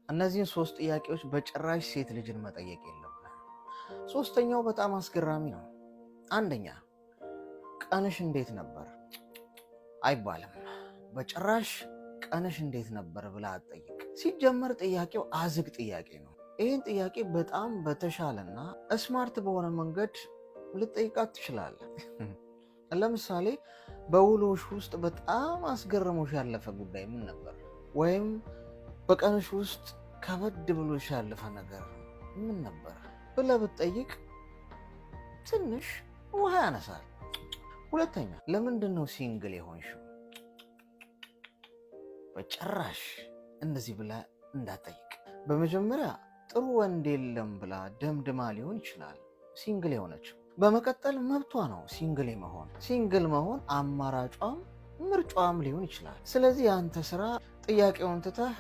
እነዚህን 3 ጥያቄዎች በጭራሽ ሴት ልጅን መጠየቅ የለብህም። ሶስተኛው በጣም አስገራሚ ነው። አንደኛ ቀንሽ እንዴት ነበር አይባልም። በጭራሽ ቀንሽ እንዴት ነበር ብላ አትጠይቅ። ሲጀመር ጥያቄው አዝግ ጥያቄ ነው። ይህን ጥያቄ በጣም በተሻለና ስማርት በሆነ መንገድ ልጠይቃት ትችላለህ። ለምሳሌ በውሎሽ ውስጥ በጣም አስገርሞሽ ያለፈ ጉዳይ ምን ነበር? ወይም በቀንሽ ውስጥ ከበድ ብሎሽ ያለፈ ነገር ምን ነበር ብለህ ብትጠይቅ ትንሽ ውሃ ያነሳል። ሁለተኛ ለምንድን ነው ሲንግል የሆንሽው? በጭራሽ እንደዚህ ብለህ እንዳትጠይቅ። በመጀመሪያ ጥሩ ወንድ የለም ብላ ደምድማ ሊሆን ይችላል ሲንግል የሆነችው። በመቀጠል መብቷ ነው ሲንግል መሆን። ሲንግል መሆን አማራጯም ምርጫዋም ሊሆን ይችላል። ስለዚህ የአንተ ስራ ጥያቄውን ትተህ